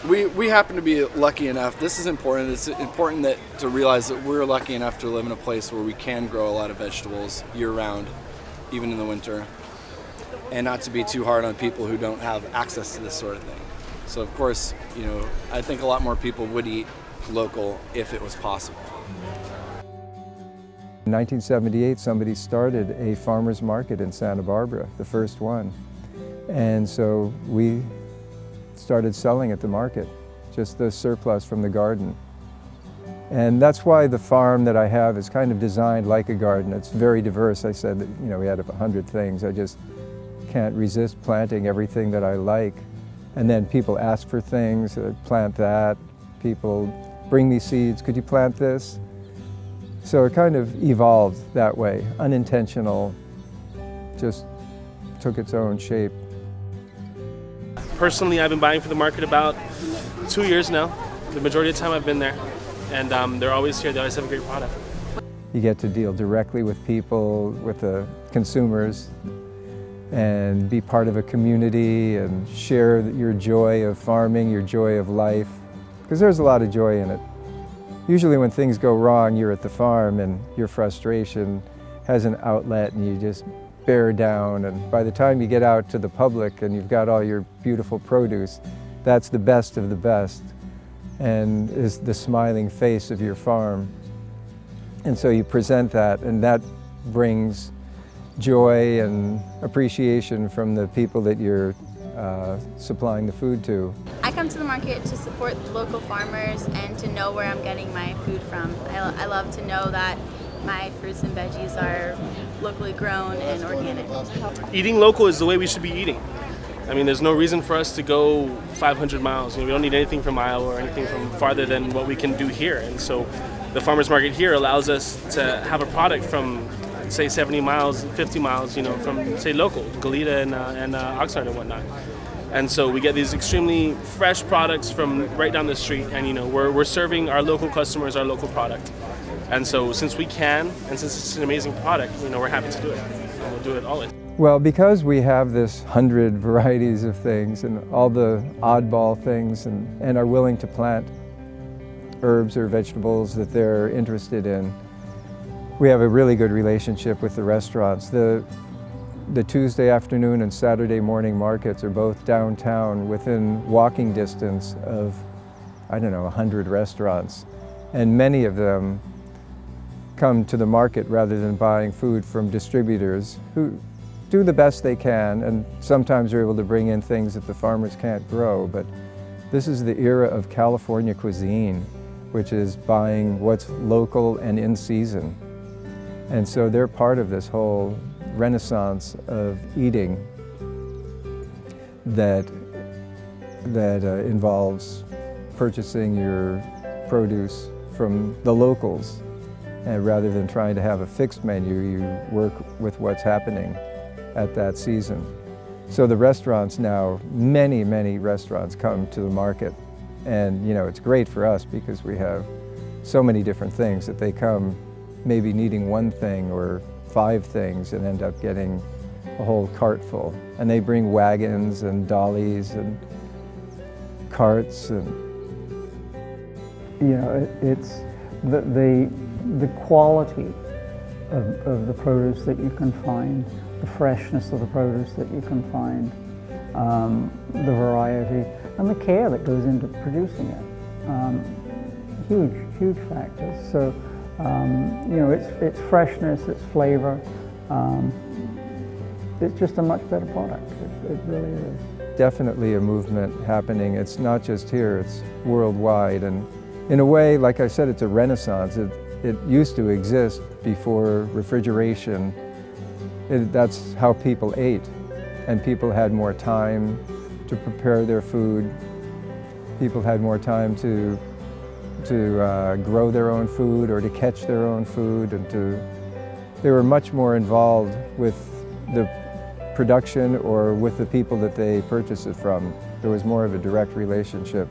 We happen to be lucky enough. This is important. It's important to realize that we're lucky enough to live in a place where we can grow a lot of vegetables year-round, even in the winter, and not to be too hard on people who don't have access to this sort of thing. So of course, I think a lot more people would eat local if it was possible. In 1978, somebody started a farmer's market in Santa Barbara, the first one. And so we started selling at the market, just the surplus from the garden. And that's why the farm that I have is kind of designed like a garden. It's very diverse. I said that, we had 100 things. I just can't resist planting everything that I like. And then people ask for things, plant that. People bring me seeds, could you plant this? So it kind of evolved that way, unintentional, just took its own shape. Personally, I've been buying from the market about 2 years now. The majority of the time I've been there, and they're always here. They always have a great product. You get to deal directly with people, with the consumers, and be part of a community and share your joy of farming, your joy of life, because there's a lot of joy in it. Usually when things go wrong, you're at the farm and your frustration has an outlet and you just bear down, and by the time you get out to the public and you've got all your beautiful produce, that's the best of the best and is the smiling face of your farm. And so you present that, and that brings joy and appreciation from the people that you're supplying the food to. I come to the market to support local farmers and to know where I'm getting my food from. I love to know that my fruits and veggies are locally grown and organic. Eating local is the way we should be eating. I mean, there's no reason for us to go 500 miles. We don't need anything from Iowa or anything from farther than what we can do here. And so the farmers market here allows us to have a product from, say, 70 miles, 50 miles, from, say, local, Goleta and Oxnard and whatnot. And so we get these extremely fresh products from right down the street, and we're serving our local customers our local product. And so since we can, and since it's an amazing product, we're happy to do it. And we'll do it always. Well, because we have this 100 varieties of things and all the oddball things, and are willing to plant herbs or vegetables that they're interested in, we have a really good relationship with the restaurants. The Tuesday afternoon and Saturday morning markets are both downtown within walking distance of, 100 restaurants. And many of them come to the market rather than buying food from distributors who do the best they can, and sometimes they're able to bring in things that the farmers can't grow. But this is the era of California cuisine, which is buying what's local and in season. And so they're part of this whole renaissance of eating that involves purchasing your produce from the locals. And rather than trying to have a fixed menu, you work with what's happening at that season. So the restaurants now, many, many restaurants come to the market. And it's great for us because we have so many different things that they come maybe needing one thing or 5 things and end up getting a whole cart full. And they bring wagons and dollies and carts, and it's the quality of the produce that you can find, the freshness of the produce that you can find, the variety, and the care that goes into producing it. Huge factors. So, it's freshness, it's flavor. It's just a much better product. It really is. Definitely a movement happening. It's not just here, it's worldwide. And in a way, like I said, it's a renaissance. It used to exist before refrigeration. That's how people ate. And people had more time to prepare their food. People had more time to grow their own food or to catch their own food, and they were much more involved with the production or with the people that they purchased it from. There was more of a direct relationship.